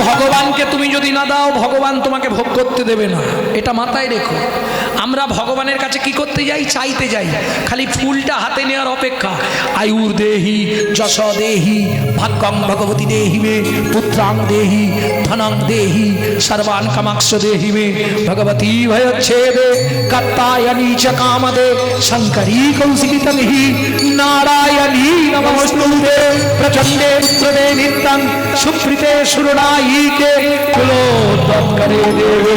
ভগবানকে তুমি যদি না দাও, ভগবান তোমাকে ভোগ করতে দেবে না, এটা মাথায় রেখো। আমরা ভগবানের কাছে কি করতে যাই? চাইতে যাই, খালি ফুলটা হাতে নেওয়ার অপেক্ষা। আয়ুর দেহি, যশ দেহি, ভাগ্যং ভগবতী দেহি মে, পুত্রাং দেহি, ধনং দেহি, সর্বান কামাক্ষ দেহি মে, ভগবতী ভয়চ্ছেদে কাত্তায়নী চ কামদে, শঙ্করী কৌশিকী তনহি, নারায়ণী নমস্তুতে, প্রচণ্ডে প্রদে নিত্যং, সুপ্রীতে সুরনায়িকে, কুলোদ্ভবকরে দেবী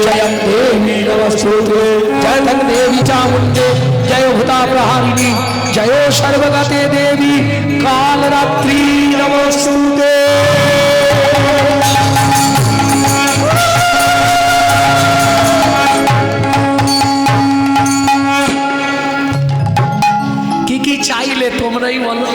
জয়ং দেবী নমস্তুতে, জয় ধন দেবী চামুণ্ডে, জয় ভূতা প্রহারিণী, জয় সর্বগতে দেবী কালরাত্রি নমস্তুতে। কি কি চাইলে তোমরাই বলো?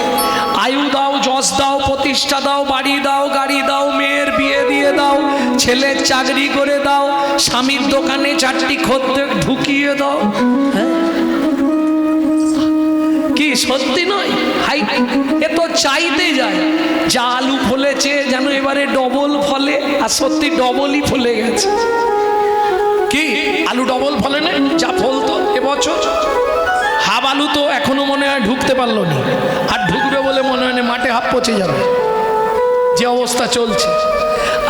আয়ু দাও, যশ দাও, প্রতিষ্ঠা দাও, বাড়ি দাও, গাড়ি দাও, মেয়ের বিয়ে দিয়ে দাও, ছেলের চাকরি করে দাও, স্বামীর দোকানে 4টি খদ্দের ঢুকিয়ে দাও। হ্যাঁ, কি সত্যি নয়? হাই, এ তো চাইতে যায়। যা আলু ফলেছে যেন এবারে ডবল ফলে, আর সত্যি ডবলই ফলে গেছে। কি আলু ডবল ফলে না? যা ফলতো এবছর হাফ আলু তো এখনো মনে হয় ঢুকতে পারলো না, আর ঢুকবে বলে মনে হয় না, মাঠে হাফ পচে যাবে, যে অবস্থা চলছে।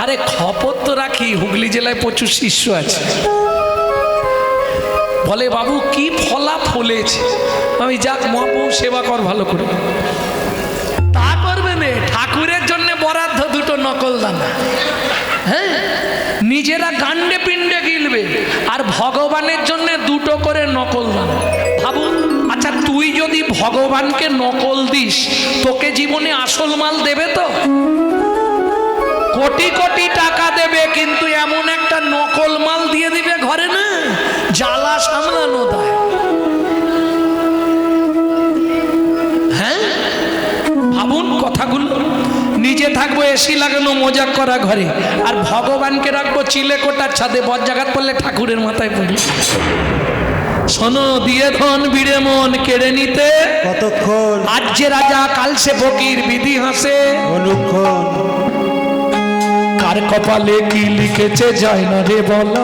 আরে খবর তো রাখি, হুগলি জেলায় প্রচুর শিষ্য আছে, বলে বাবু কি ফলা ফলেছে। আমি যাক মহাপ্রভু সেবা কর ভালো করে। তা করবে না, ঠাকুরের জন্য বরাদ্দ 2টো নকল দানা। হ্যাঁ, নিজেরা গান্ডে পিণ্ডে গিলবে, আর ভগবানের জন্য 2টো করে নকল দানা। ভাবুন, আচ্ছা তুই যদি ভগবানকে নকল দিস, তোকে জীবনে আসল মাল দেবে তো? কোটি কোটি টাকা দেবে, কিন্তু এমন একটা নকল মাল দিয়ে দিবে ঘরে, না জ্বালা সামলানো দেয়। হ্যাঁ, ভাবুন কথাগুলো। নিজে থাকবো এসি লাগানো মজা করা ঘরে, আর ভগবানকে রাখবো চিলেকোটার ছাদে, বজ্রাঘাত পড়লে ঠাকুরের মাথায় পড়ে। শোনো, দিয়ে ধন বিড়ে মন কেড়ে নিতে কতক্ষণ, আজ যে রাজা কাল সে ফকির, বিধি হাসে অনুক্ষণ। কার কপালে কি লিখেছে যায় না রে বলা,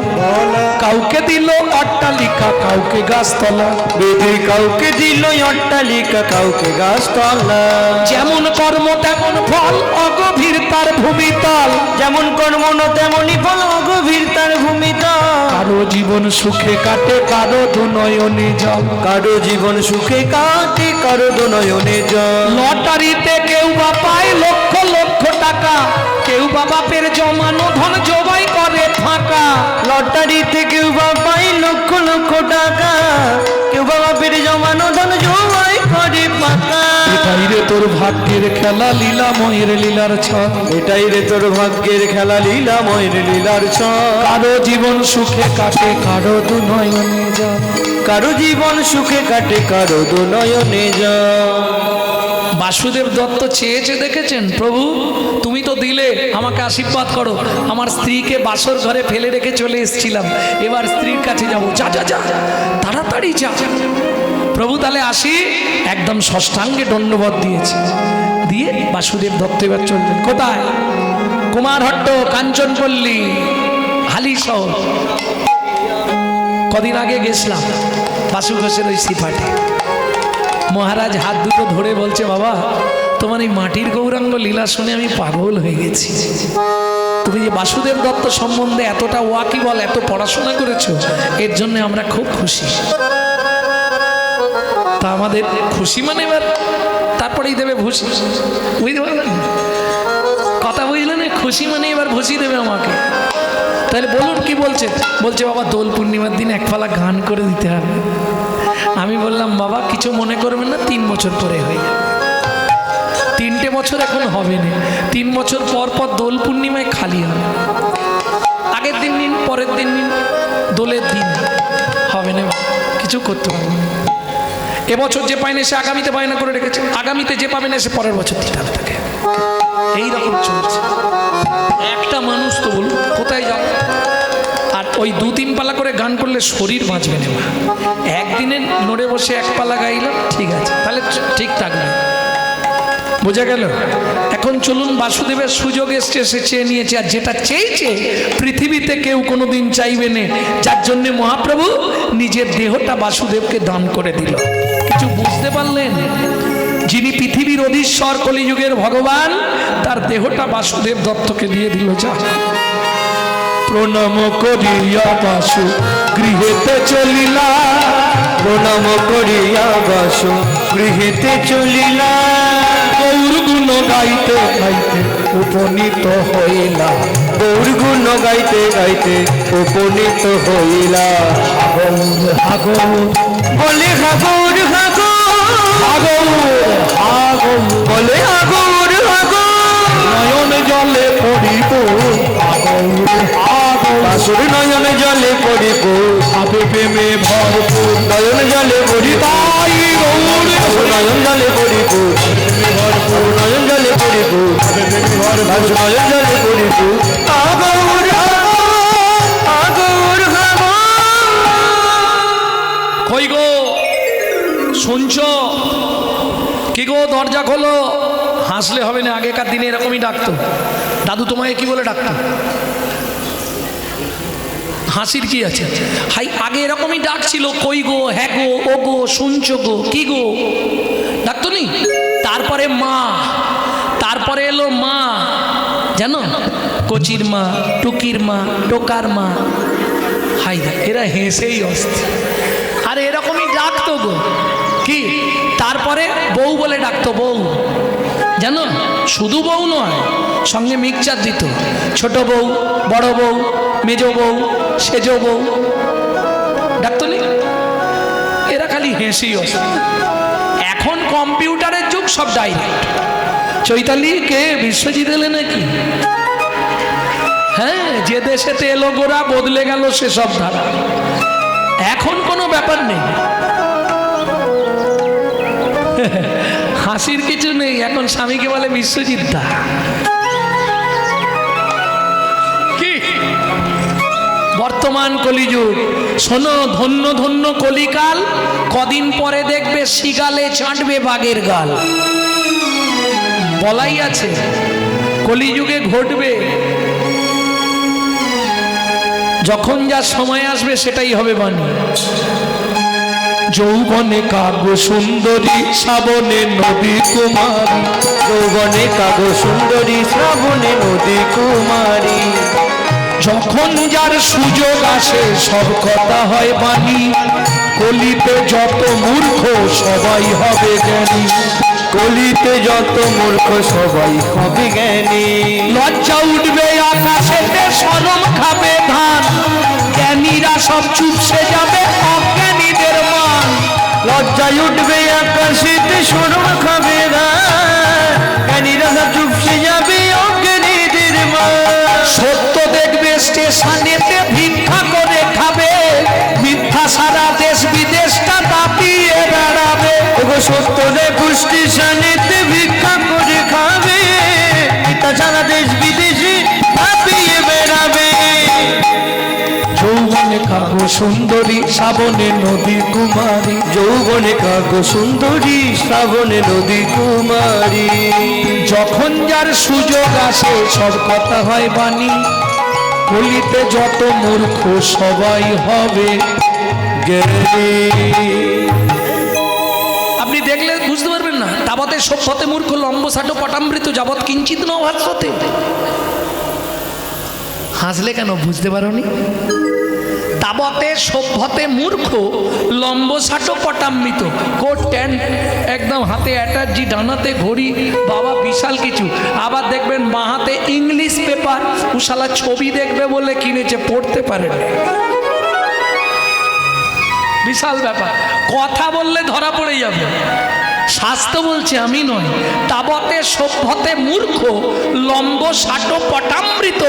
কাউকে দিল অট্টালিকা, কাউকে গাছতলা, বিধি কাউকে দিল অট্টালিকা, কাউকে গাছতলা। যেমন কর্ম তেমন ফল, অগভীর তার ভূমিতল। যেমন কর্ম তেমনই ফল, অগভীর তার ভূমিতল। কারো জীবন সুখে কাটে, কারো দুনয়নে জল। কারো জীবন সুখে কাটে, কারো দুনয়নে জল। লটারিতে কেউ বা পায় লক্ষ লক্ষ টাকা, কেউ বা বাপের জমানো ধন জবাই করে ফাঁকা। লটারিতে কেউ বা পায় লক্ষ লক্ষ টাকা, কেউ বা বাপের জমানো ধন জবাই করে ফাঁকা। এটাই রে তোর ভাগ্যের খেলা, লীলাময়ের লীলার ছল। এটাই রে তোর ভাগ্যের খেলা, লীলাময়ের লীলার ছল। কারো জীবন সুখে কাটে, কারো দুনয়নে জল। কারো জীবন সুখে কাটে, কারো দুনয়নে জল। বাসুদেব দত্ত চেয়েছে, দেখেছেন প্রভু তুমি তো দিলে, আমাকে আশীর্বাদ করো। আমার স্ত্রীকে বাসর ঘরে ফেলে রেখে চলে এসেছিলাম, এবার স্ত্রীর কাছে যাবো। যা যা যা, তাড়াতাড়ি যা। প্রভু তাহলে আসি, একদম ষষ্ঠাঙ্গে দণ্ডবত দিয়েছে, দিয়ে বাসুদেব দত্ত এবার চললেন কোথায়? কুমারহট্ট, কাঞ্চনপল্লী, হালিশহর। কদিন আগে গেছিলাম বাসু ঘোষের ওই সিফাটে। মহারাজ হাত দুটো ধরে বলছে, বাবা তোমার এই মাটির গৌরাঙ্গ লীলা শুনে আমি পাগল হয়ে গেছি। তুমি যে বাসুদেব দত্ত সম্বন্ধে এতটা ওয়াকিবল, এত পড়াশোনা করেছো, এর জন্য আমরা খুব খুশি। তা আমাদের খুশি মানে এবার তারপরেই দেবে ভুসি, বুঝতে পারলেন কথা? বুঝলেন? খুশি মানে এবার ভুসি দেবে আমাকে। তাহলে বলুন কি বলছে? বলছে বাবা দোল পূর্ণিমার দিন এক পালা গান করে দিতে হবে। আমি বললাম বাবা কিছু মনে করবেন না, 3 বছর পরে হয়ে যাবে। 3টে বছর এখন হবে না, 3 বছর পর পর দোল পূর্ণিমায় খালি হবে। আগের দিন নিন, পরের দিন নিন, দোলের দিন হবে না, কিছু করতে পারবে না। এবছর যে পায় না সে আগামীতে বায়না করে রেখেছে, আগামীতে যে পাবে না সে পরের বছর দিতে হবে তাকে। এইরকম চলছে। একটা মানুষ তো বলুন কোথায় যাবে? আর ওই 2-3 পালা করে গান করলে শরীর বাঁচবে না। একদিনে নড়ে বসে 1 পালা গাইলাম, ঠিক আছে, তাহলে ঠিক থাকবে। বোঝা গেল? এখন চলুন, বাসুদেবের সুযোগ এসছে, সে চেয়ে নিয়েছে, আর যেটা চেয়েছে পৃথিবীতে কেউ কোনোদিন চাইবে না, যার জন্যে মহাপ্রভু নিজের দেহটা বাসুদেবকে দান করে দিল। কিছু বুঝতে পারলেন? যিনি পৃথিবীর অধীশ্বর, কলিযুগের ভগবান, তার দেহটা বাসুদেব দত্তকে দিয়ে দিল। যা প্রণাম করিয়া বাসু গৃহেতে চলিলা, প্রণাম করিয়া বাসু গৃহেতে চলিলা, গৌর গুণ গাইতে গাইতে উপনীত হইলা, গৌর গুণ গাইতে গাইতে উপনীত হইলা। হাগর বলে হাগর হাগর হাগর হাগর বলে হাগর হাগর, নয়ন জলে পড়িব, বাসুর নয়ন জলে পড়িব, ভাবে প্রেমে ভরপুর, নয়ন জলে পড়িব, তাই গৌর নয়ন জলে পড়িব, নয়ন জলে পড়িব, নয়ন জলে পড়িব। আগর আগর আগর, কই গো শুনছ? কি গো, দরজা খোলো। হাসলে হবে না, আগেকার দিনে এরকমই ডাকতো। দাদু তোমায় কি বলে ডাকতো? হাসির কি আছে? হাই, আগে এরকমই ডাক ছিল। কই গো, হ্যাঁ গো, ও গো, শুনছো গো, কি গো, ডাকতো নি? তারপরে মা, তারপরে এলো মা, জানো, কচির মা, টুকির মা, টোকার মা। হাই, এরা হেসেই অস্থির। আরে এরকমই ডাকতো গো। কি? তারপরে বউ বলে ডাকতো, বউ, জানো, শুধু বউ নয়, সঙ্গে মিক্সচার দিত। ছোট বউ, বড় বউ, মেজ বউ, সেজ বউ, ডাকতো নি? এরা খালি হেসেই অস্থির। এখন কম্পিউটারের যুগ, সব ডাইরেক্ট। চৈতালি কে, বিশ্বজিৎ এলে নাকি? হ্যাঁ, যে দেশেতে এলো গোরা, বদলে গেল সেসব ধারা। এখন কোনো ব্যাপার নেই, হাসির কিছু নেই। এখন স্বামীকে বলে বিশ্বজিৎ দা। কি বর্তমান কলিযুগ, শোনো, ধন্য ধন্য কলিকাল। কদিন পরে দেখবে শিগালে চাটবে বাঘের গাল। বলাই আছে, কলিযুগে ঘটবে। যখন যা সময় আসবে সেটাই হবে বাণী। যৌবনে কাব্য সুন্দরী, শ্রাবণে নদী কুমারী, যৌবনে কাগ সুন্দরী, শ্রাবণে নদী কুমারী। যখন যার সুযোগ আসে সব কথা হয় বাণী। কলিতে যত মূর্খ সবাই হবে জ্ঞানী, কলিতে যত মূর্খ সবাই হবে জ্ঞানী। লজ্জা উঠবে আকাশেতে, শরম খাবে ধান। জ্ঞানীরা সব চুপসে যাবে, অজ্ঞানীদের মান। লজ্জায় উঠবে আকাশেতে, শরম খাবে না, জ্ঞানীরা সব চুপসে যাবে, অজ্ঞানীদের মা। সত্য দেখবে স্টেশনেতে ভিক্ষা করে খাবে, মিথ্যা সারা দেশ বিদেশটা দাপিয়ে বেড়াবে। ওগো সত্য দেখো স্টেশনেতে ভিক্ষা করে খাবে, মিথ্যা সারা দেশ বিদেশে দাপিয়ে বেড়াবে। যৌবনে কাব্য সুন্দরী, শ্রাবণে নদী কুমারী, যৌবনে কাগ সুন্দরী, শ্রাবণে নদী কুমারী। যখন যার সুযোগ আসে সব কথা হয় বাণী। কলিতে যত মূর্খ সবাই হবে জ্ঞানী। আপনি দেখলে বুঝতে পারবেন না। তাবতে সভ্যতে মূর্খ, লম্বসাটো পটামৃত, যাবৎ কিঞ্চিত ন ভাষ্যতে। হাসলে কেন, বুঝতে পারোনি? তাবতে সভ্যতে মূর্খ, লম্বসাটো পটামৃত, কোট ট্যান্ট একদম, হাতে অ্যাটার্জি, ডানাতে ঘড়ি, বাবা বিশাল কিছু। আবার দেখবেন বাঁ হাতে ইংলিশ পেপার, উশালা ছবি দেখবে বলে কিনেছে, পড়তে পারে না। বিশাল ব্যাপার, কথা বললে ধরা পড়ে যাবে। শাস্ত্র বলছে, আমি নয়। তাবতে সভ্যতে মূর্খ, লম্ব সাটো পটামৃত,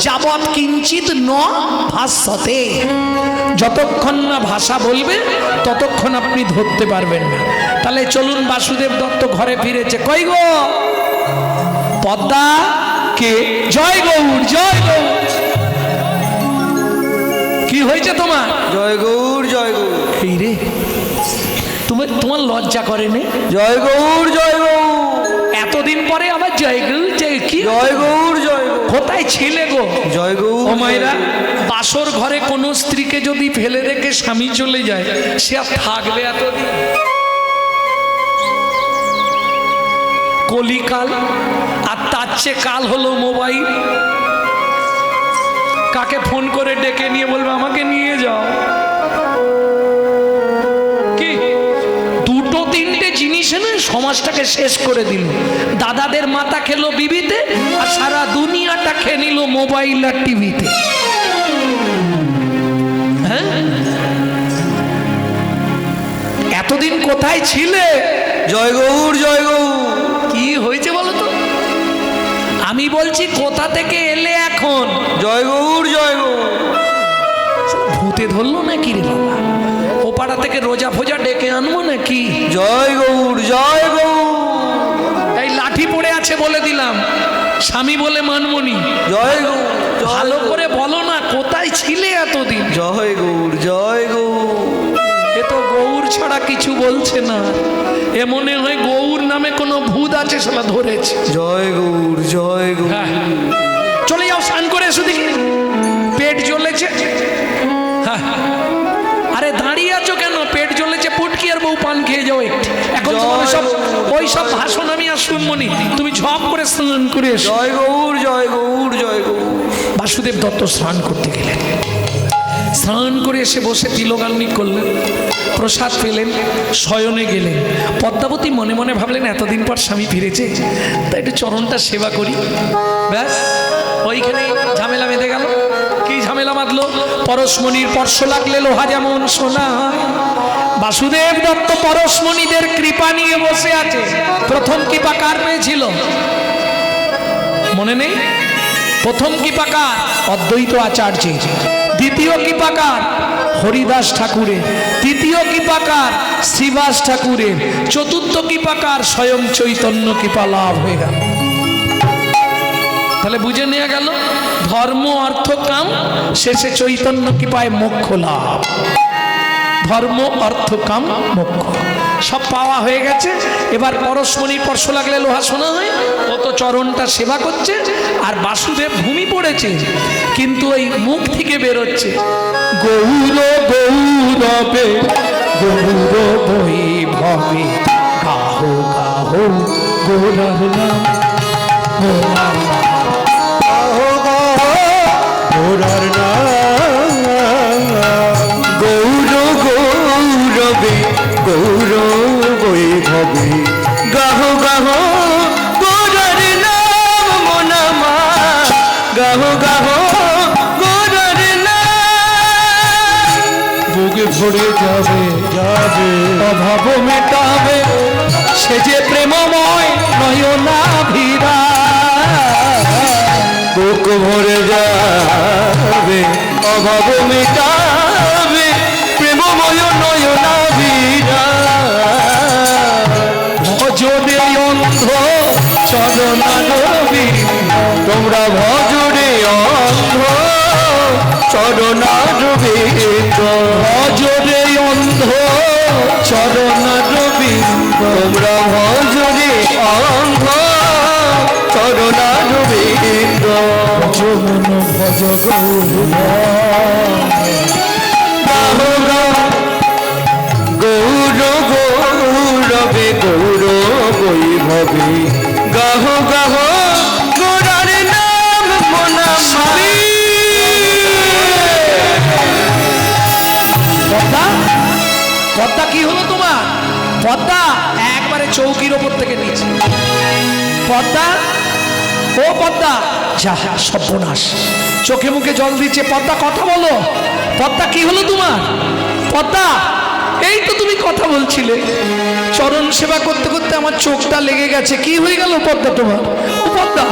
যাবৎ কিঞ্চিত ন ভাষ্যতে। যতক্ষণ না ভাষা বলবে ততক্ষণ আপনি ধরতে পারবেন না। তাহলে চলুন, বাসুদেব দত্ত ঘরে ফিরেছে। কই গো পদ্মা, কে? জয় গৌর, জয় গৌর। কি হয়েছে তোমার? জয় গৌর, জয় গৌর। এই রে, তোমার লজ্জা করেনি? জয় গৌর, জয় গৌর। এতদিন পরে আবার জয় গৌ জয় কি জয় গৌর জয় গৌর কোথায় ছিলে গো জয় গৌর ও মায়েরা বাসর ঘরে কোনো স্ত্রীকে যদি ফেলে রেখে স্বামী চলে যায় সে আর থাকবে এতদিন কলিকাল আর তার চেয়ে কাল হলো মোবাইল কাকে ফোন করে ডেকে নিয়ে বলবে আমাকে নিয়ে যাও কি দুটো তিনটে জিনিস এনে সমাজটাকে শেষ করে দিল দাদাদের মাথা খেলো বিবিতে আর সারা দুনিয়াটা খেয়ে নিল মোবাইল আর টিভিতে হ্যাঁ এতদিন কোথায় ছিলে জয় গৌর জয় গৌর কি হয়েছে বলো তো আমি বলছি কোথা থেকে এলে এখন জয় গৌর জয় গৌর ভূতে ধরলো নাকি রে বাবা ও পাড়া থেকে রোজা ফোজা ডেকে আনবো নাকি জয় গৌর জয় গৌর এই লাঠি পড়ে আছে বলে দিলাম স্বামী বলে মানমনি জয় গৌর ভালো করে বলো না কোথায় ছিলে এতদিন জয় গৌর জয় গৌর এ তো গৌর ছাড়া কিছু বলছে না এ মনে হয় গৌর নামে কোনো ভূত আছে সেটা ধরেছে জয় গৌর জয় গৌর হ্যাঁ চলে যাও স্নান করে এসো দেখি পেট জ্বলেছে হ্যাঁ আরে দাঁড়িয়ে আছো কেন পেট জ্বলেছে পুটকি আর বউ পান খেয়ে যাও একটু এখন তোমাদের সব ওই সব ভাষণ আমি আর শুনবো নি তুমি ঝপ করে স্নান করে এসো জয় গৌর জয় গৌর জয় গৌর বাসুদেব দত্ত স্নান করতে গেলেন স্নান করে এসে বসে তিলগান্নি করলেন প্রসাদ পেলেন শয়নে গেলেন পদ্মাবতী মনে মনে ভাবলেন এতদিন পর স্বামী ফিরেছে তাই একটু চরণটা সেবা করি ব্যাস ওইখানে ঝামেলা বেঁধে গেল কি ঝামেলা বাঁধলো পরশমণির স্পর্শ লাগলে লোহা যেমন সোনা হয় বাসুদেব দত্ত পরশমণিদের কৃপা নিয়ে বসে আছে প্রথম কৃপা কার পেয়েছিল মনে নেই প্রথম কৃপা কার অদ্বৈত আচার্যের দ্বিতীয় কৃপাকার হরিদাস ঠাকুরের তৃতীয় কৃপাকার শ্রীবাস ঠাকুরের চতুর্থ কৃপাকার স্বয়ং চৈতন্য কৃপা লাভ হয়ে গেল তাহলে বুঝে নেওয়া গেল ধর্ম অর্থ কাম শেষে চৈতন্য কৃপায় মোক্ষ লাভ ধর্ম অর্থ কাম মোক্ষ সব পাওয়া হয়ে গেছে এবার পরশমণির স্পর্শ লাগলে লোহা শোনা হয় ও তো চরণটা সেবা করছে আর বাসুদেব ভূমি পড়েছে কিন্তু ওই মুখ থেকে বেরোচ্ছে গৌর গৌরবে গৌর বৈভবে গাহো গাহো গৌরব নাম গাহো গাহো গৌরর নাম গৌর গৌরবে গৌর বৈভবে গাহো গাহো গৌরর নাম মনামা গাহো গাহো গৌরর নাম বুকে ভরে যাবে যাবে অভাব মেটাবে সে যে প্রেমময় নয়নাভিরা বুক ভরে যাবে অভাব মেটাবে প্রেমময় নয়নাভিরা ভজরে অন্ধ চরণারবি তোমরা ভজরে অন্ধ চরণারবিন্দ ভজরে অন্ধ চরণারবি তোমরা ভজরে অন্ধ চরণারবিন্দ যমন ভজ গৌর গৌরবে গৌর বৈভবে গাহ গাহ গৌরার নাম মনামারি পদ্মা পদ্মা কি হলো তোমার পদ্মা একবারে চৌকির ওপর থেকে নিচে পদ্মা ও পদ্মা যা সর্বনাশ চোখে মুখে জল দিচ্ছে পদ্মা কথা বলো পদ্মা কি হলো তোমার পদ্মা এই তো তুমি কথা বলছিলে চরণ সেবা করতে করতে আমার চোখটা লেগে গেছে কি হয়ে গেল পদ্মা তোমার ও পদ্মা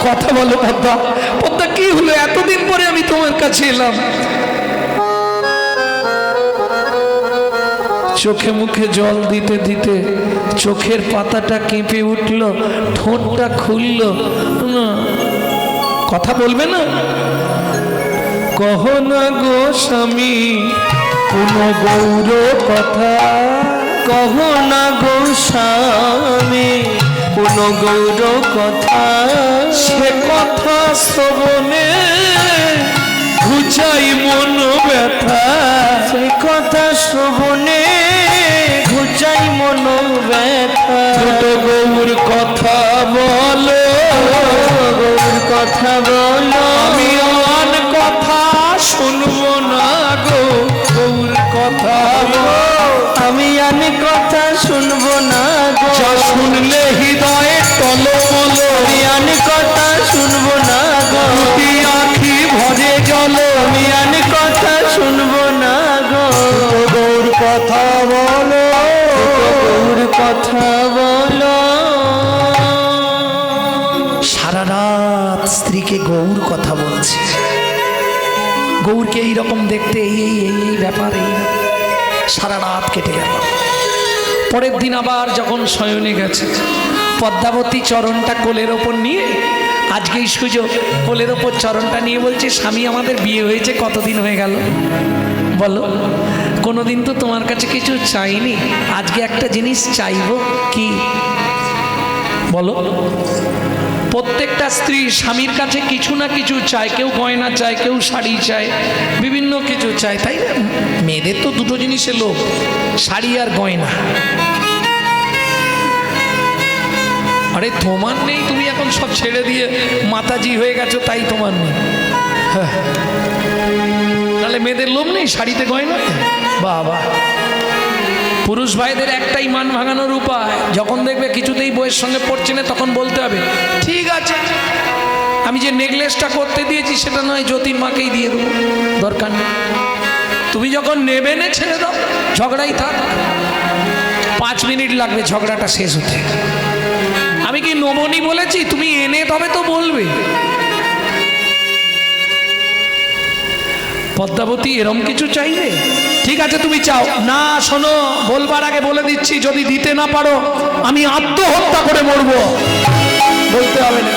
কথা বলো পদ্মা পদ্মা কি হলো এতদিন পরে আমি তোমার কাছে এলাম চোখে মুখে জল দিতে দিতে চোখের পাতাটা কেঁপে উঠল ঠোঁটটা খুলল কথা বলবে না কহ না গো স্বামী কোন গৌর কথা কহ না গো স্বামী কোন গৌর কথা, সে কথা শ্রবণে ঘুচাই মন ব্যথা, সে কথা শ্রবণে ঘুচাই মন ব্যথা। ছোট গৌর কথা বলো, গৌর কথা বলো, আমি আন কথা শুনবো না গো, গৌর কথা বলো, আমি আনে কথা শুনবো না গো, যা শুনলে হৃদয়ে টলমল, আমি আনে কথা শুনবো না গো, দুটি আঁখি ভরে জল, আমি আনে কথা শুনবো না গো, গৌর কথা বলো, গৌর কথা বলো। সারা রাত স্ত্রীকে গৌর কথা বলছে, গৌরকে এইরকম দেখতে এই ব্যাপার, এই সারা রাত কেটে গেল। পরের দিন আবার যখন শয়নে গেছে, পদ্মাবতী চরণটা কোলের ওপর নিয়ে, আজকেই সুযোগ, কোলের ওপর চরণটা নিয়ে বলছে, স্বামী আমাদের বিয়ে হয়েছে কতদিন হয়ে গেল বলো, কোনোদিন তো তোমার কাছে কিছু চাইনি, আজকে একটা জিনিস চাইবো, কি বলো। প্রত্যেকটা স্ত্রী স্বামীর কাছে কিছু না কিছু চায়, কেউ গয়না চায়, কেউ শাড়ি চায়, বিভিন্ন কিছু চায়, তাই না? মেয়েদের তো দুটো জিনিসের লোভ, শাড়ি আর গয়না। আরে তোমার নেই, তুমি এখন সব ছেড়ে দিয়ে মাতাজি হয়ে গেছো, তাই তোমার নেই। হ্যাঁ, তাহলে মেয়েদের লোভ নেই শাড়িতে গয়না? বাবা, পুরুষ ভাইদের একটাই মান ভাঙানোর উপায়, যখন দেখবে কিছুতেই বইয়ের সঙ্গে পড়ছে না, তখন বলতে হবে, ঠিক আছে আমি যে নেকলেসটা করতে দিয়েছি সেটা নয় জ্যোতির মাকেই দিয়ে দেবো, দরকার নেই। তুমি যখন নেবে না ছেড়ে দাও, ঝগড়াই থাক, 5 মিনিট লাগবে ঝগড়াটা শেষ হতে। আমি কি নবনী বলেছি, তুমি এনে তবে তো বলবে। পদ্মাবতী এরম কিছু চাইবে? ঠিক আছে তুমি চাও না, শোনো বলবার আগে বলে দিচ্ছি, যদি দিতে না পারো আমি আত্মহত্যা করে মরবো, বলতে হবে না,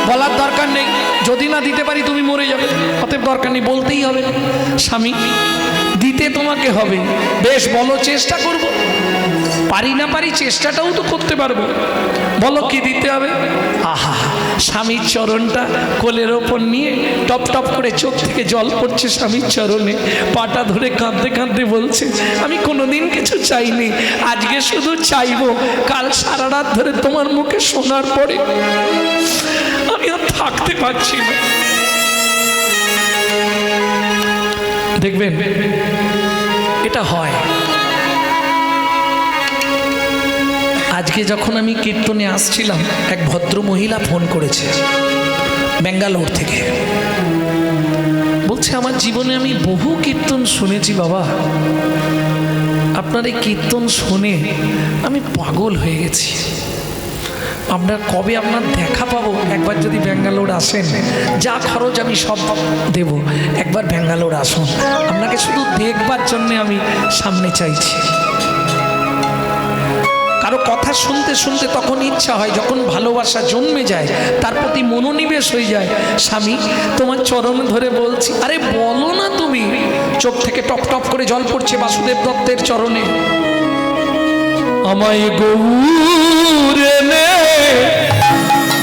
বলার দরকার নেই, যদি না দিতে পারি তুমি মরে যাবে, অতএব দরকার নেই, বলতেই হবে। স্বামী দিতে তোমাকে হবে, বেশ বলো, চেষ্টা করব, পারি না পারি চেষ্টাটাও তো করতে পারবো, বলো কি দিতে হবে। আহা, স্বামীর চরণটা কোলের ওপর নিয়ে টপ টপ করে চোখ থেকে জল পড়ছে স্বামীর চরণে, পাটা ধরে কাঁদতে কাঁদতে বলছে, আমি কোনোদিন কিছু চাইনি, আজকে শুধু চাইবো, কাল সারা রাত ধরে তোমার মুখে শোনার পরে আমি আর থাকতে পারছি না। দেখবেন এটা হয়। আজকে যখন আমি কীর্তনে আসছিলাম, এক ভদ্র মহিলা ফোন করেছে ব্যাঙ্গালোর থেকে, বলছে আমার জীবনে আমি বহু কীর্তন শুনেছি বাবা, আপনার এই কীর্তন শুনে আমি পাগল হয়ে গেছি, আপনার কবে আপনার দেখা পাবো, একবার যদি ব্যাঙ্গালোর আসেন, যা খরচ আমি সব দেব, একবার ব্যাঙ্গালোর আসুন, আপনাকে শুধু দেখবার জন্য আমি সামনে চাইছি। কারো কথা শুনতে শুনতে তখন ইচ্ছা হয়, যখন ভালোবাসা জন্মে যায়, তার প্রতি মনোনিবেশ হয়ে যায়, স্বামী তোমার চরণ ধরে বলছি, আরে বলো না তুমি, চোখ থেকে টপ টপ করে জল পড়ছে বাসুদেব দত্তের চরণে, আমায় গৌর এনে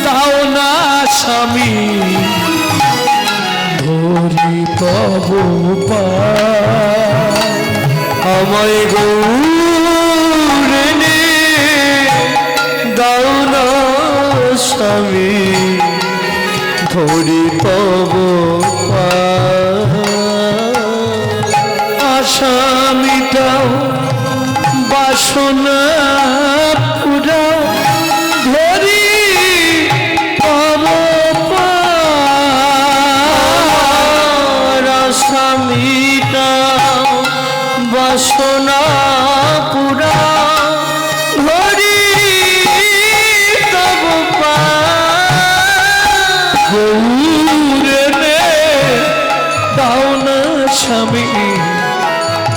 দাও না স্বামী, ধরি তব পায়, আমায় গৌর এনে দাও না স্বামী, ধরি তব আশা মিটাও বাসনা পুরা, ধরি তব আশা মিটাও বাসনা পুরা, ধরি তব গৌরে দাও না স্বামী,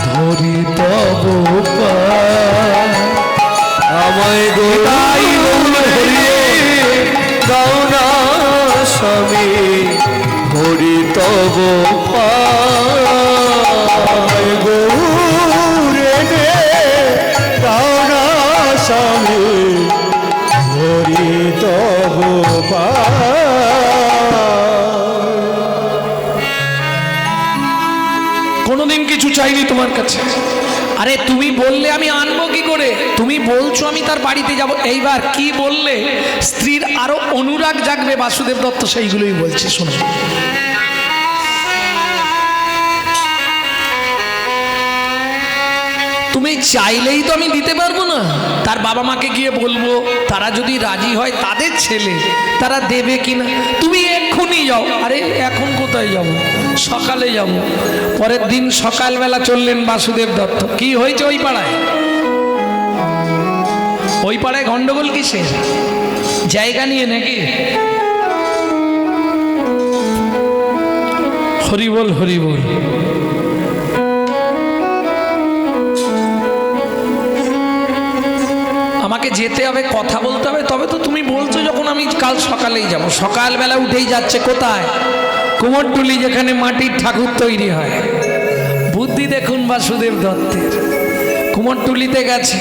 ধরি তব আমায় গোলাই হরিয়ে দাও না স্বামী, ধরি তব গৌরে দাও না স্বামী, কোনোদিন কিছু চাইনি তোমার কাছে। আরে তুমি বললে আমি আনবো কি করে? তুমি বলছো আমি তার বাড়িতে যাব। এইবার কি বললে স্ত্রীর আরো অনুরাগ জাগবে বাসুদেব দত্ত সেইগুলোই বলছে, শোনো। তুমি চাইলেই তো আমি দিতে পারবো না। তার বাবা মাকে গিয়ে বলবো, তারা যদি রাজি হয়, তাদের ছেলে, তারা দেবে কিনা। তুমি এক্ষুনি যাও। আরে এখন কোথায় যাব? সকালে যাব। পরের দিন সকালবেলা চললেন বাসুদেব দত্ত। কি হয়েছে ওই পাড়ায়? ওই পাড়ায় গন্ডগোল কিসের? জায়গা নিয়ে নাকি? হরিবল হরিবল। আমাকে যেতে হবে, কথা বলতে হবে। তবে তো তুমি বলছো যখন, আমি কাল সকালেই যাব। সকালবেলা উঠেই যাচ্ছে কোথায়? কুমোরটুলি, যেখানে মাটির ঠাকুর তৈরি হয়। বুদ্ধি দেখুন বাসুদেব দত্তের। কুমোরটুলিতে গেছে।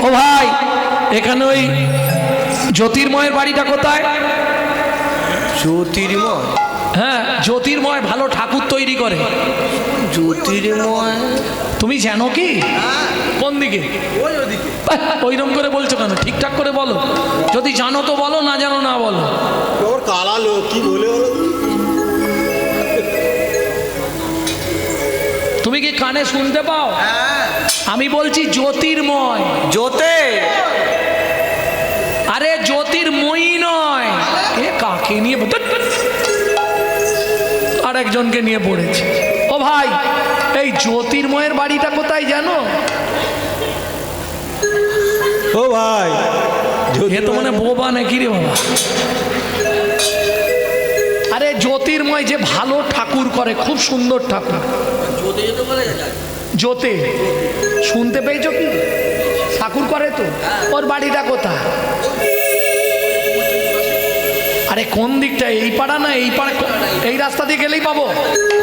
ও ভাই, এখানে ওই জ্যোতির্ময়ের বাড়িটা কোথায়? জ্যোতির্ময়? হ্যাঁ, জ্যোতির্ময় ভালো ঠাকুর তৈরি করে। জ্যোতির্ময় তুমি জানো কি? কোন দিকে? ওইরকম করে বলছো কেন? ঠিকঠাক করে বলো। যদি জানো তো বলো, না জানো না বলো। কালা লোক কি বলে? তুমি কি কানে শুনতে পাও? আমি বলছি জ্যোতির্ময়। জ্যোতে? আরে জ্যোতির্ময়ী নয়। এ কাকে নিয়ে আর একজনকে নিয়ে পড়েছে। ও ভাই, এই জ্যোতির্ময়ের বাড়িটা কোথায় জানো? ও ভাই, এ তো মানে বোবা নাকি রে বাবা? আরে জ্যোতির্ময় যে ভালো ঠাকুর করে, খুব সুন্দর ঠাকুর। জ্যোতে শুনতে পেয়েছো কি? ঠাকুর করে তো। ওর বাড়িটা কোথায়? আরে কোন দিকটা? এই পাড়া না এই পাড়া? এই রাস্তা দিয়ে গেলেই পাবো।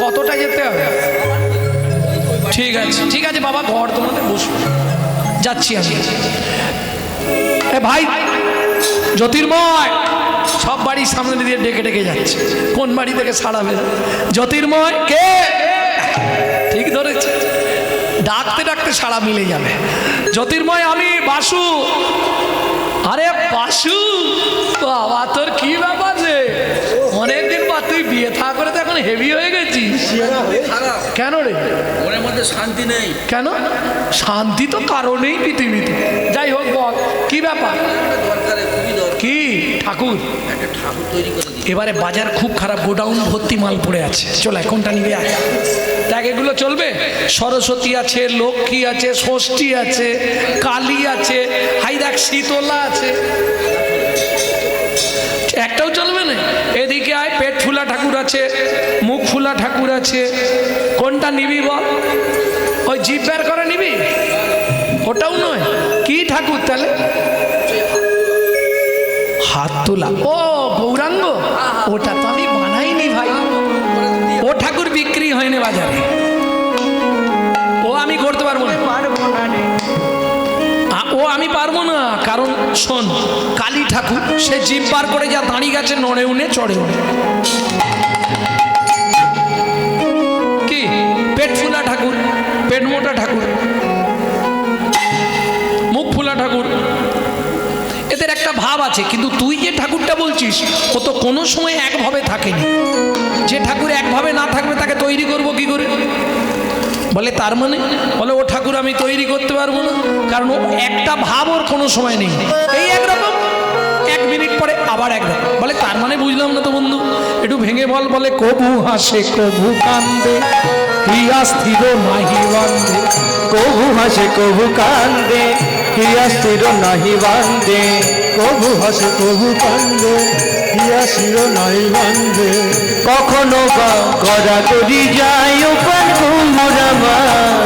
কতটা যেতে হবে? ঠিক আছে ঠিক আছে বাবা, ঘর তোমাদের বসো, যাচ্ছি আমি। এ ভাই, জ্যোতির্ময় সব বাড়ির সামনে দিয়ে ডেকে ডেকে যাচ্ছে। কোন বাড়ি থেকে সাড়া বেরো? জ্যোতির্ময় কে? ঠিক ধরেছে, ডাকতে ডাকতে সাড়া মিলে যাবে। জ্যোতির্ময়, আমি বাসু। আরে বাসু, বাবা তোর কি ব্যাপার রে? অনেকদিন পর তুই বিয়ে থা করে তো এখন হেভি হয়ে গেছিস। কেন রে? মনের মধ্যে শান্তি নেই। কেন? শান্তি তো কারণেই পৃথিবীতে। যাই হোক, বল কি ব্যাপার? কি ঠাকুর? একটা ঠাকুর তৈরি করে দিই। এবারে বাজার খুব খারাপ, গোডাউন ভর্তি মাল পড়ে আছে। চল, কোনটা নিবি? দেখ, এগুলো চলবে? সরস্বতী আছে, লক্ষ্মী আছে, ষষ্ঠী আছে, কালী আছে, হাই দেখ শীতলা আছে। একটাও চলবে না? এদিকে আয়, পেট ফুলা ঠাকুর আছে, মুখ ফুলা ঠাকুর আছে। কোনটা নিবি বল? ওই জিভ বের করে নিবি? ওটাও নয়। কি ঠাকুর তাহলে? হাত তোলা। ও গৌরাঙ্গ, ওটা তো আমি বানাইনি ভাই। ও ঠাকুর বিক্রি হয়নি বাজারে। ও আমি করতে পারবো না। ও আমি পারবো না। কারণ শোন, কালী ঠাকুর সে জিভ বার করে যা দাঁড়িয়ে গেছে, নড়ে উনে চড়ে উনে। কি পেট ফুলা ঠাকুর, পেট মোটা ঠাকুর, মুখ ফুলা ঠাকুর, এদের একটা ভাব আছে। কিন্তু তুই যে ঠাকুরটা বলছিস, ও তো কোনো সময় একভাবে থাকেনি। যে ঠাকুর একভাবে না থাকবে তাকে তৈরি করব কি করে? বলে তার মানে? বলে ও ঠাকুর আমি তৈরি করতে পারবো না, কারণ ও একটা ভাব ওর কোনো সময় নেই। এই একরকম, 1 মিনিট পরে আবার একরকম। বলে তার মানে বুঝলাম না তো বন্ধু, একটু ভেঙে বল। বলে কবু হাসে কবু কান্দে, হিয়া স্থির নাহি বান্ধে। কবু হাসে কবু কান্দে, হিয়া স্থির নাহি বান্ধে। কবু হাসে কবু কান্দে, হিয়া শির নাই বান্ধে। কখনো বা গড়া গড়ি যায় ওপার গৌরমা।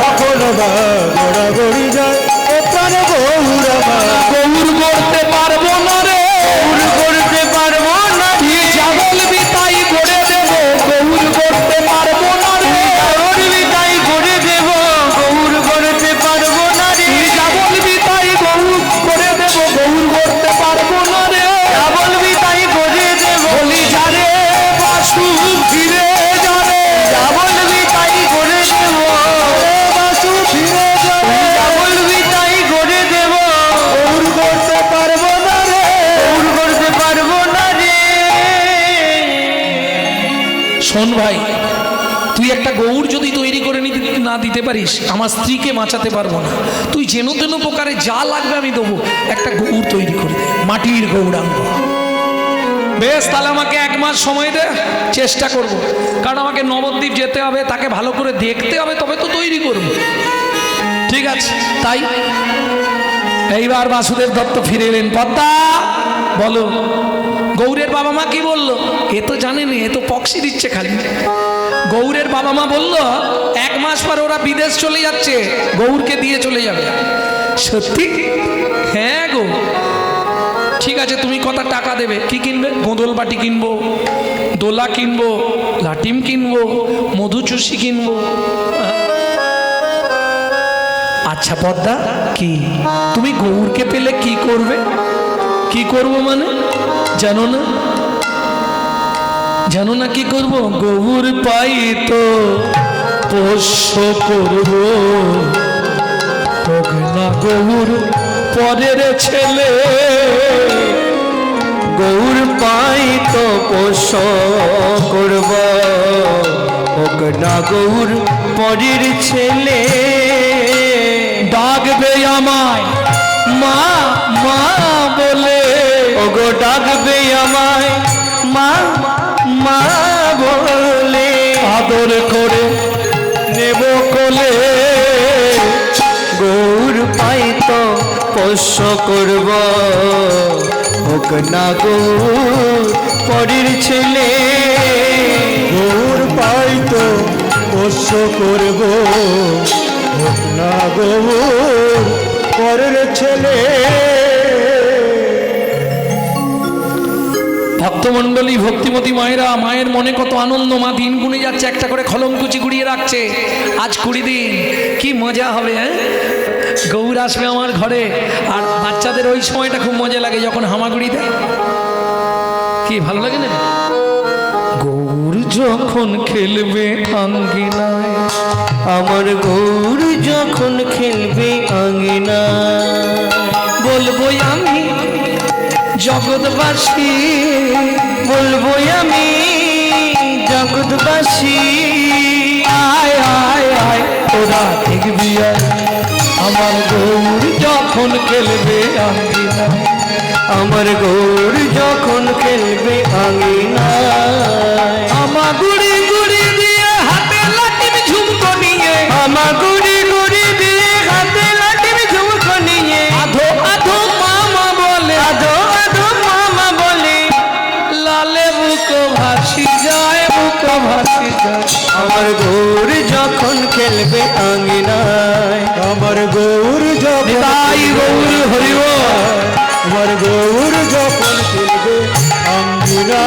কখনো বা গড়াগড়ি যায় ওপার গৌরমা। গৌর করতে পারবো না রে, গৌর করতে পারবো না রে। যা বলবি তাই করে দেবো। গৌর করতে পারবো না রে, বলবি তাই করে দেব। গৌর করতে পারবো না রে। যা বলবি তাই গৌর করে দেবো। গৌর করতে পারবো না রে, যা বলবি তাই করে দেব। বলি যারে বাসু ফিরে যাবে। যা বলবি তাই করে দেব। শোন ভাই, তুই একটা গৌর যদি তৈরি করে না দিতে পারিস, আমার স্ত্রীকে বাঁচাতে পারবো না। তুই যেন তেন প্রকারে যা লাগবে আমি দেবো, একটা গৌর তৈরি করে দে, মাটির গৌরাঙ্গ। বেশ, তাহলে আমাকে 1 মাস সময় দে, চেষ্টা করব। কারণ আমাকে নবদ্বীপ যেতে হবে, তাকে ভালো করে দেখতে হবে, তবে তো তৈরি করব। ঠিক আছে, তাই এইবার বাসুদেব দত্ত ফিরে এলেন। পদ্মা, বলো। গৌরের বাবা মা কি বলল? এ তো জানেনি, এ তো পক্সি দিচ্ছে খালি। গৌরের বাবা মা বলল 1 মাস পর ওরা বিদেশ চলে যাচ্ছে, গৌরকে দিয়ে চলে যাবে। সত্যি? হ্যাঁ গো। ঠিক আছে, তুমি কত টাকা দেবে? কি কিনবে? গোঁদল বাটি কিনবো, দোলা কিনবো, লাটিম কিনবো, মধুচুষি কিনবো। আচ্ছা পদ্মা, কি তুমি গৌরকে পেলে কি করবে? কি করব মানে জানো না? জানো না কি করব? গৌর পাই তো পোষ্য করব, হোক না গৌর পরের ছেলে। গৌর পাই তো পোষ করব, হোক না গৌর পরের ছেলে। ডাকবে আমায় মা মা বলে, ওগো ডাকবে আমায় মা মা বলে। আদর করে নেব কোলে, গৌর পাই তো পোষ করব, হোক না গৌর পরের ছেলে। গৌর পাই তো পোষ্য করব, হোক না গৌর পরের ছেলে। ভক্তমণ্ডলী, ভক্তিমতী মায়েরা, মায়ের মনে কত আনন্দ। মা দিন গুনে যাচ্ছে, একটা করে খলমকুচি গুড়িয়ে রাখছে। আজ 20 দিন, কি মজা হবে। হ্যাঁ, গৌর আসবে আমার ঘরে। আর বাচ্চাদের ওই সময়টা খুব মজা লাগে, যখন হামাগুড়ি দেয়। কি ভালো লাগে না? গৌর যখন খেলবে আঙ্গিনায়, আমার গৌর যখন খেলবে আঙ্গিনা, বলবো আমি জগৎবাসী, বলবো আমি জগৎবাসী। আয় আয় আয় তোরা দেখবি আয়, আমার গৌর যখন খেলবে আঙ্গিনায়। আমার গৌর যখন খেলবে আঙ্গিনা, আমার গুড়ি গুড়ি দিয়ে হাতে লাঠির ঝুমকো নিয়ে, আমার গুড়ি গুড়ি দিয়ে হাতে লাঠির ঝুমকো নিয়ে, আধো আধো মামা বলে, আধো আধো মামা বলে, লালে বুকো ভাসি যায়, বুকো ভাসি যায়। আমার গৌর যখন খেলবে আঙ্গিনায়। আমার গৌর যখন তাই গৌর হরিব, আমার গৌর যখন খেলবে আঙ্গিনা।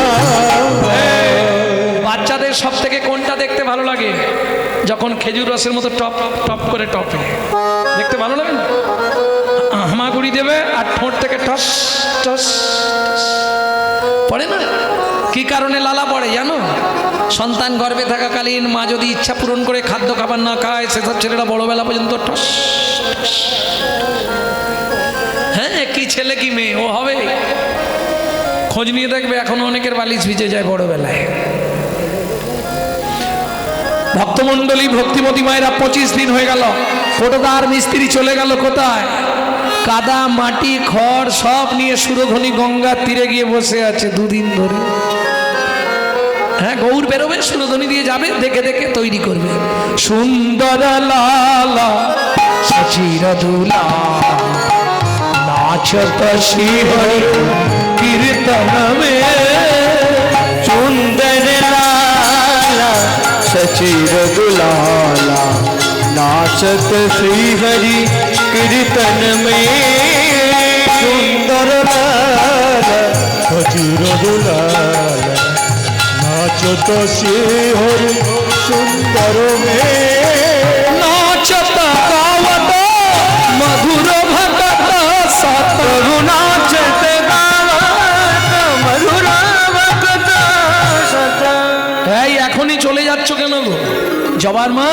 বাচ্চাদের সব থেকে কোনটা দেখতে ভালো লাগে? যখন খেজুর রসের মতো টপ টপ করে টপে, দেখতে ভালো লাগে না? হামাগুড়ি দেবে আর ঠোঁট থেকে টস টস পড়ে না? কি কারণে লালা পড়ে জানো? সন্তান গর্ভে থাকাকালীন মা যদি ইচ্ছা পূরণ করে খাদ্য খাবার না খায়, সেসব ছেলেরা বড়বেলা পর্যন্ত টস টস। হ্যাঁ, কি ছেলে কি মেয়ে ও হবে, খোঁজ নিয়ে দেখবে এখনো অনেকের বালিশ ভিজে যায় বড়বেলায়। ভক্তমণ্ডলী, ভক্তিমতী মায়েরা, 25 দিন হয়ে গেল। ফটোদার মিস্ত্রি চলে গেল কোথায়? কাদা মাটি খড় সব নিয়ে সুরধনী গঙ্গার তীরে গিয়ে বসে আছে 2 দিন ধরে। হ্যাঁ, গৌর বেরোবে, সুরধনী দিয়ে যাবে, দেখে দেখে তৈরি করবে। সুন্দর লালা সচির দুলা নাচত শ্রীহরি কীর্তন মে, সুন্দর লালা सचिर दुलाला नाचत श्री हरि कीर्तन में। সুন্দর লালা সচির দুলালা নাচত শ্রী হরি সুন্দর মে। নাচত গাওত মধুর ভগত সত, नाचत गावत मधुर भगत सत। এই এখনই চলে যাচ্ছ কেন গো জবার মা?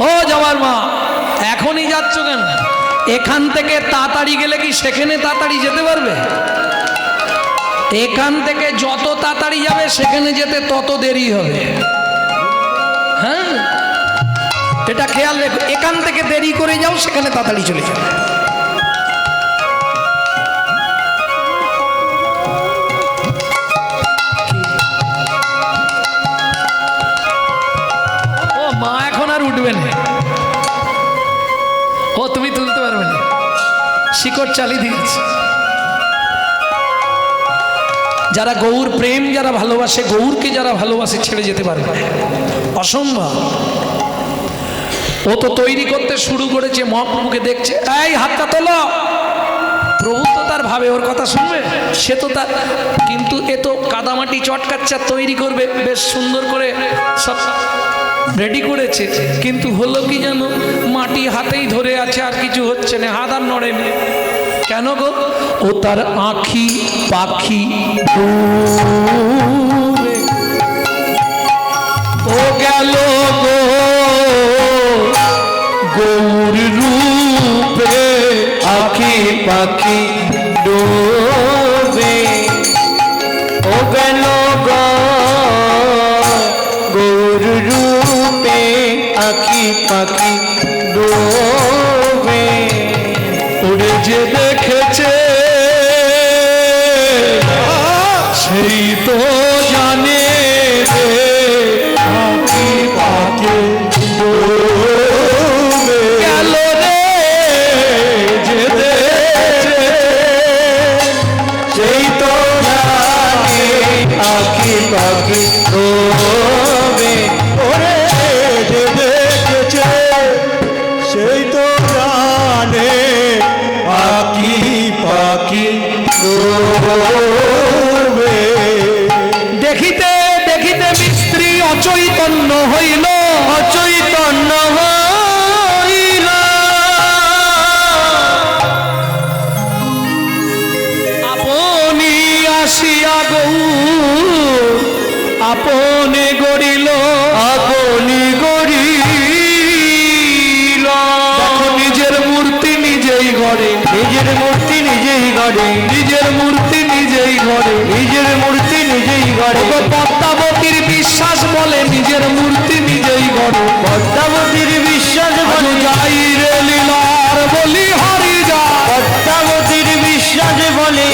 ও জবার মা, এখনই যাচ্ছ কেন? এখান থেকে তাড়াতাড়ি গেলে কি সেখানে তাড়াতাড়ি যেতে পারবে? এখান থেকে যত তাড়াতাড়ি যাবে সেখানে যেতে তত দেরি হবে। হ্যাঁ, এটা খেয়াল রেখো। এখান থেকে দেরি করে যাও, সেখানে তাড়াতাড়ি চলে যাবে। ও মা এখন আর উঠবে না। ও তুমি তুলতে পারবে না, শিকড় চালিয়ে দিয়েছে। যারা গৌর প্রেম যারা ভালোবাসে, গৌরকে যারা ভালোবাসে, ছেড়ে যেতে পারবে না, অসম্ভব। ও তো তৈরি করতে শুরু করেছে, মহাপ্রভুকে দেখছে, এই হাতটা তোলো। প্রভু তো তার ভাবে ওর কথা শুনবে, সে তো তার, কিন্তু এ তো কাদামাটি চটকাচ্ছে, তৈরি করবে, বেশ সুন্দর করে সব রেডি করেছে, কিন্তু হলো কি জানো, মাটি হাতেই ধরে আছে, আর কিছু হচ্ছে না, হাত আর নড়েনি। কেন গো? ও তার আঁখি পাখি ডুবে ও গেল গো গৌর রূপে আঁখি পাখি ডোবে, ও গেল গো গৌর রূপে আঁখি পাখি ডোবে। ওরে যে দেখেছে সেই তো জানে রে আঁখি পাখি ডোবে, গেল রে যে দেখেছে সেই তো জানে আঁখি পাখি ডোবে। ওরে যে দেখেছে সেই তো জানে আঁখি পাখি ডোবে। দেখিতে দেখিতে মিস্ত্রি অচৈতন্য হইল, অচৈতন্য হইল, আপনি আসিয়া গৌর আপনে গড়িল, আপনি গড়িল। দেখো নিজের মূর্তি নিজেই গড়ে, নিজের মূর্তি নিজেই গড়ে, নিজের মূর্তি নিজেই গড়ে, নিজের মূর্তি নিজেই গড়ে। ওগো পদ্মাবতীর বিশ্বাস বলে নিজের মূর্তি নিজেই গড়ে, পদ্মাবতীর বিশ্বাস আজও বলে, যাই রে লীলার বলি হরি যা, পদ্মাবতীর বিশ্বাস বলে,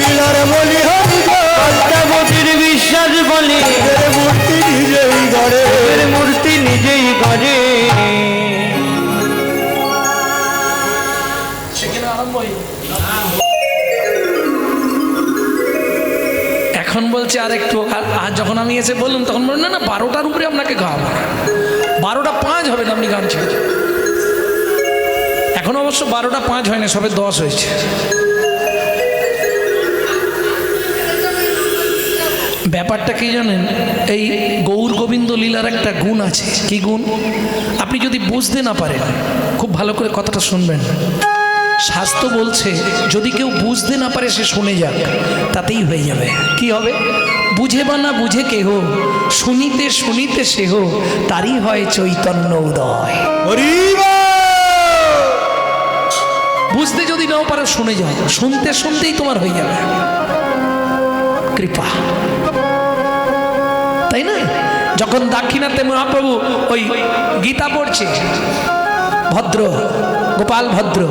লীলার বলি হরি গো, পদ্মাবতীর বিশ্বাস বলে, নিজের মূর্তি নিজেই গড়ে। নিজের মূর্তি নিজেই গড়ে। এখন বলছে আর একটু, আর যখন আমি এসে বললাম তখন বললেন না না 12টার উপরে আপনাকে গাওয়াবো না, 12টা 5 হবে না, আপনি গান ছেড়ে যান। এখন অবশ্য 12টা 5 হয় না, সবে 10 হয়েছে। ব্যাপারটা কি জানেন, এই গৌর গোবিন্দ লীলার একটা গুণ আছে। কি গুণ? আপনি যদি বুঝতে না পারেন, খুব ভালো করে কথাটা শুনবেন। শাস্ত্র বলছে যদি কেউ বুঝতে না পারে সে শুনে যাক, তাতেই হয়ে যাবে। কি হবে? বুঝে বা না বুঝে কেহ, শুনিতে শুনিতে সেহ, তারই হয় চৈতন্য উদয়। হরি বল। বুঝতে যদি নাও পারো শুনে যাও, শুনতে শুনতেই তোমার হয়ে যাবে। কৃপা, তাই না? যখন দাক্ষিণাত্যে মহাপ্রভু ওই গীতা পড়ছে, ভদ্র গোপাল ভদ্র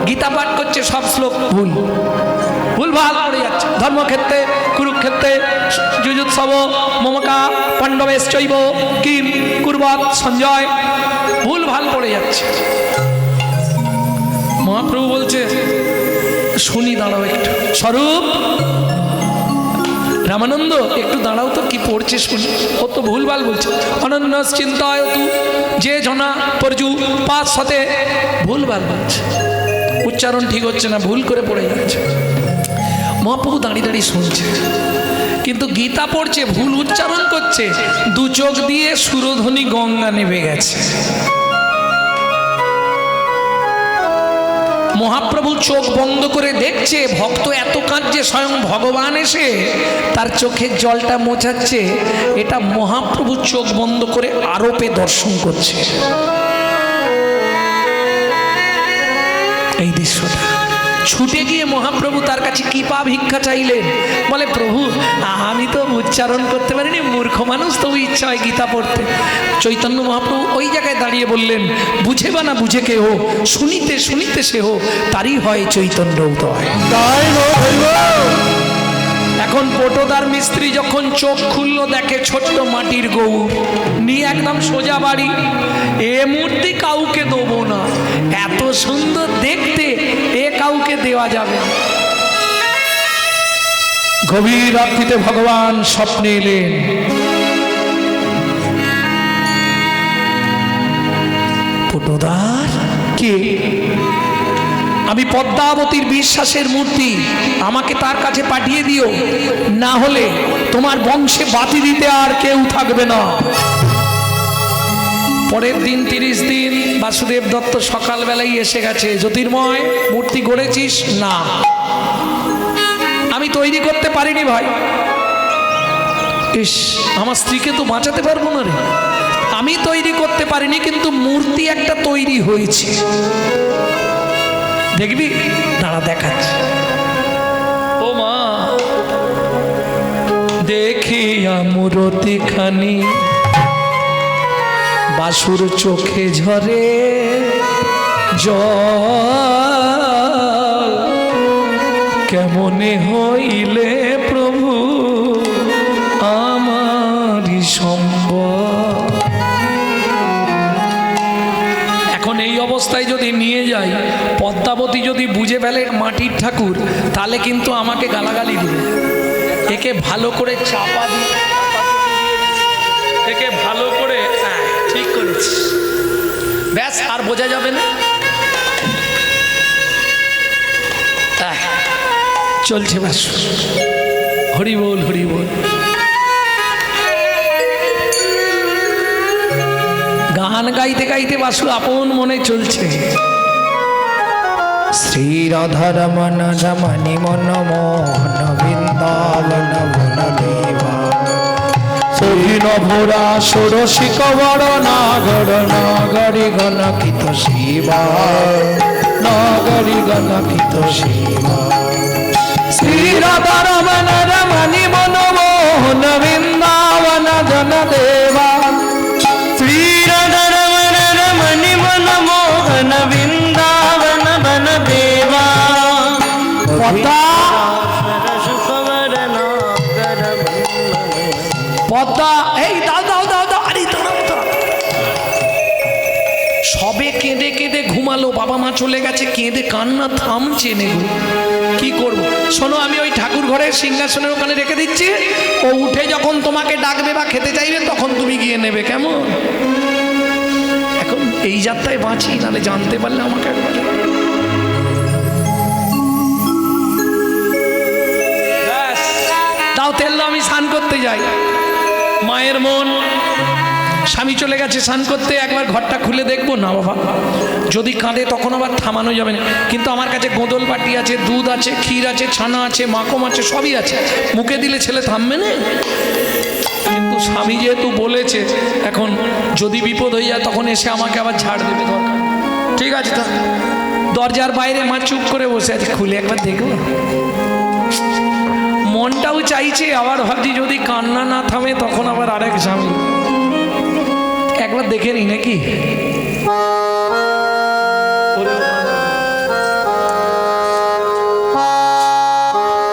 গীতা পাঠ করছে, সব শ্লোক ভুল ভাল পড়ে যাচ্ছে। ধর্মক্ষেত্রে কুরুক্ষেত্রে যুযুৎসব মমকা পাণ্ডবেশ্চৈব কিম কুর্বৎ সঞ্জয়, ভুল ভাল পড়ে যাচ্ছে। মহাপ্রভু বলছে শুনি, দাঁড়াও একটু। স্বরূপ, রামানন্দ একটু দাঁড়াও তো, কি পড়ছে শুনি। ও তো ভুলভাল বলছে। অনন্য চিন্তায় তু যে জনা পরজু পাঁচ সাথে, ভুলভাল বলছে, উচ্চারণ ঠিক হচ্ছে না, ভুল করে পড়ে যাচ্ছে। মহাপ্রভু দাঁড়িয়ে দাঁড়িয়ে শুনছে, কিন্তু গীতা পড়ছে, ভুল উচ্চারণ করছে, 2 চোখ দিয়ে সুরধ্বনি গঙ্গা নেমে গেছে। মহাপ্রভু চোখ বন্ধ করে দেখছে, ভক্ত এত কাঁদছে, স্বয়ং ভগবান এসে তার চোখের জলটা মোছাচ্ছে। এটা মহাপ্রভু চোখ বন্ধ করে আরোপে দর্শন করছে। এই দৃশ্যটা ছুটে গিয়ে মহাপ্রভু তার কাছে কৃপা ভিক্ষা চাইলেন। বলে প্রভু আমি তো উচ্চারণ করতে পারিনি, মূর্খ মানুষ, তবু ইচ্ছা হয় গীতা পড়তে। চৈতন্য মহাপ্রভু ওই জায়গায় দাঁড়িয়ে বললেন, বুঝে বা না বুঝে কে হো, শুনিতে শুনিতে সে হো, তারই হয় চৈতন্য উদয়। তাই হইল। এখন পটোদার মিস্ত্রি যখন চোখ খুললো, দেখে ছোট্ট মাটির গৌর নিয়ে একদম সোজা বাড়ি। এ মূর্তি কাউকে দেবো না, এত সুন্দর দেখতে, এ কাউকে দেওয়া যাবে না। গভীর রাত্রিতে ভগবান স্বপ্নে এলেন। পটোদার কে? আমি পদ্মাবতীর বিশ্বাসের মূর্তি, আমাকে তার কাছে পাঠিয়ে দিও, না হলে তোমার বংশে বাতি দিতে আর কেউ থাকবে না। পরের দিন 30 দিন বাসুদেব দত্ত সকালবেলায় এসে গেছে। জ্যোতির্ময় মূর্তি গড়েছিস? না, আমি তৈরি করতে পারিনি ভাই। ইস, আমার স্ত্রীকে তো বাঁচাতে পারবো না রে। আমি তৈরি করতে পারিনি, কিন্তু মূর্তি একটা তৈরি হয়েছে, দেখবি, দাঁড়া দেখাচ্ছি। ও মা, দেখিয়া মূরতি খানি বাসুর চোখে ঝরে জল, কেমনে হইলে প্রভু আমারি সম্বল। এখন এই অবস্থায় যদি নিয়ে যাই, পদ্মাবতী যদি বুঝে ফেলে মাটির ঠাকুর, তাহলে কিন্তু আমাকে গালাগালি দিবে। একে ভালো করে চাপা দিয়ে, একে ভালো করে, হ্যাঁ ঠিক করেছি, ব্যাস আর বোঝা যাবে না। চলছে ব্যাস, হরি বল হরি বল। গান গাইতে গাইতে বাসু আপন মনে চলছে। শ্রী রাধারমণ রমণি মন মোহন বৃন্দাবন বন দেবা অভিনভরা ষোড়শিক বড় নাগর নাগরি গণকিত শিবা নাগরি গণকিত শিবা। শ্রী রাধারমণ রমণি মন মোহন বৃন্দাবন জন দেবা শ্রী রাধারমণ রমণি মন মোহন বৃন্দাবন বন দেবা। পদ্মা পদ্মা, এই দাও দাও দাও দাও, আরে দাঁড়াও দাঁড়াও। সবে কেঁদে কেঁদে ঘুমালো, বাবা মা চলে গেছে, কেঁদে কান্না থামছে নে গো, কি করবো? শোনো, আমি ওই ঠাকুর ঘরের সিংহাসনের ওখানে রেখে দিচ্ছি, ও উঠে যখন তোমাকে ডাকবে বা খেতে চাইবে তখন তুমি গিয়ে নেবে, কেমন? এখন এই যাত্রায় বাঁচি, নাহলে জানতে পারলে আমাকে একবার। দাও তেল দাও, আমি স্নান করতে যাই। মায়ের মন, স্বামী চলে গেছে স্নান করতে, একবার ঘরটা খুলে দেখবো না বাবা, যদি কাঁদে তখন আবার থামানো যাবে না। কিন্তু আমার কাছে গোদল বাটি আছে, দুধ আছে, ক্ষীর আছে, ছানা আছে, মাখন আছে, সবই আছে, মুখে দিলে ছেলে থামবে না। কিন্তু স্বামী যেহেতু বলেছে, এখন যদি বিপদ হয়ে যায় তখন এসে আমাকে আবার ছাড় দেবে, দরকার। ঠিক আছে, তা দরজার বাইরে মা চুপ করে বসে আছে, খুলে একবার দেখবো। মনটাও চাইছে, আবার ভাবছি যদি কান্না না থামে তখন আবার আরেক স্বামী, একবার দেখে নি নাকি।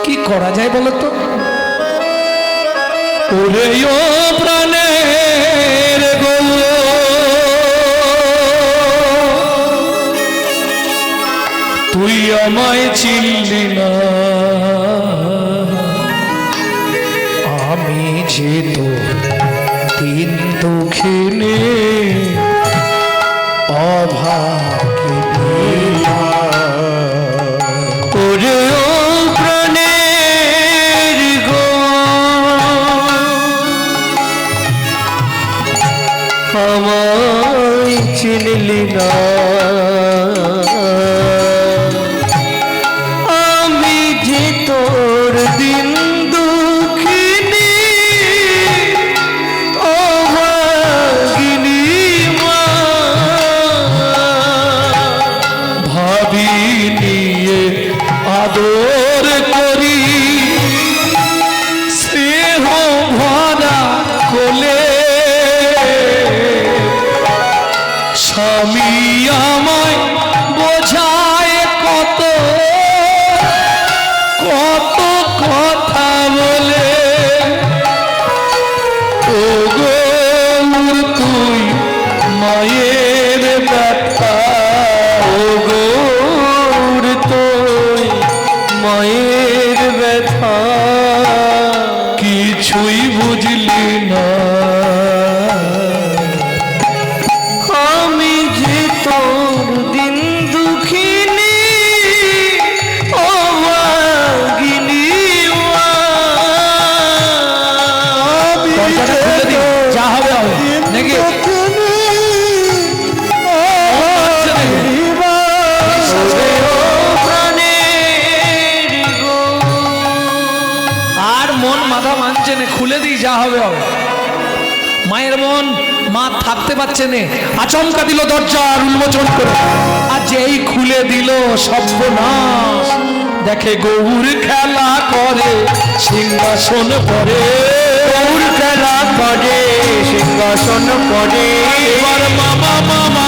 কি করা যায় বলো তো? ওরে ও প্রাণের গো, তুই আমায় চিনলি না, আমি যে তো দিন দুঃখিনী অভাগিনী। ওরে ও প্রাণের গো, আমায় চিনলি না, আমি যে তোর দিন দুঃখিনী অভাগিনী মা। ভাবি নিয়ে গৌর তুই মায়ের ব্যথা, ও গৌর তুই মায়ের ব্যথা, কিছুই বুঝলি না। আমি যে তোর দিন দুঃখিনী অভাগিনী মা। দরজাটা খুলে দিন, যা হবে হবে নাকি? আর মন মাথা মানছে না, খুলে দিই, যা হবে হবে। মায়ের মন, মা থাকতে পারছে না, আচমকা দিল দরজা আর উন্মোচন করে, আর যেই খুলে দিল সর্বনাশ, দেখে গৌর খেলা করে সিংহাসন পরে, গৌর খেলা করে সিংহাসন পরে। এবার মামা মামা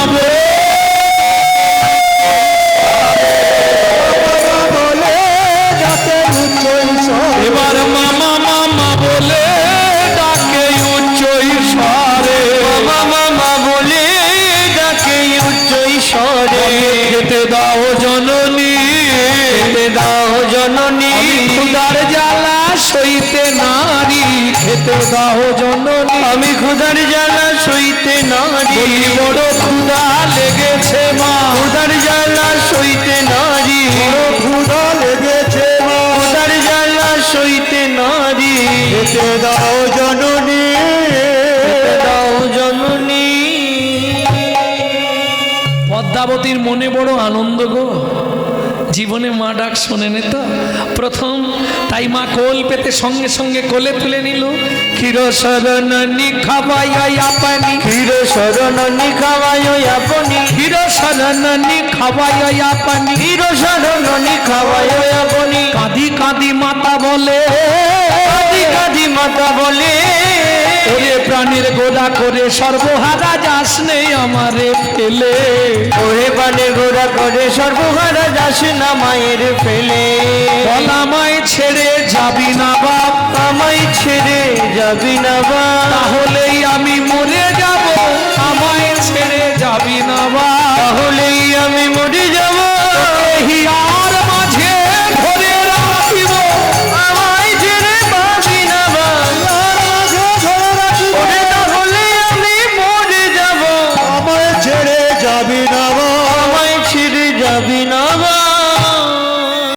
এবার মামা মামা বলে ডাকে উচ্চ ঈশ্বরে, মামা মামা বলে ডাকে উচ্চ ঈশ্বরে। খেতে দাও জননী, খেতে দাও জননী, ক্ষুধার জ্বালা সইতে নারী, খেতে দাও জননী, আমি ক্ষুধার জ্বালা সইতে নারী। বলি বড় ক্ষুধা লেগেছে মা, ক্ষুধার জ্বালা সইতে নারী, ক্ষুধা লেগেছে মা, ক্ষুধার জ্বালা সইতে নারী। খেতে দাও জননী, খেতে দাও জননী। পদ্মাবতীর মনে বড় আনন্দ গো, জীবনে মা ডাক শোনেনি তো প্রথম, তাই মা কোল পেতে সঙ্গে সঙ্গে কোলে তুলে নিল। ক্ষীর শরণী খাবাই আপনি, ক্ষীর শরণী খাওয়ায় আপনি, ক্ষীর শরণী খাবাই আপনি, ক্ষীর শরণী খাওয়ায় আপনি। কাঁদি কাঁদি মাতা বলে, কাঁদি কাঁদি মাতা বলে, ওরে প্রাণীর গোড়া করে সর্বহারা যাস নেই আমারে ফেলে, ওরে পানে গোড়া করে সর্বহারা যাস না মায়ের ফেলে। বল আমায় ছেড়ে যাবি না বাপ, আমায় ছেড়ে যাবি না বা, তাহলেই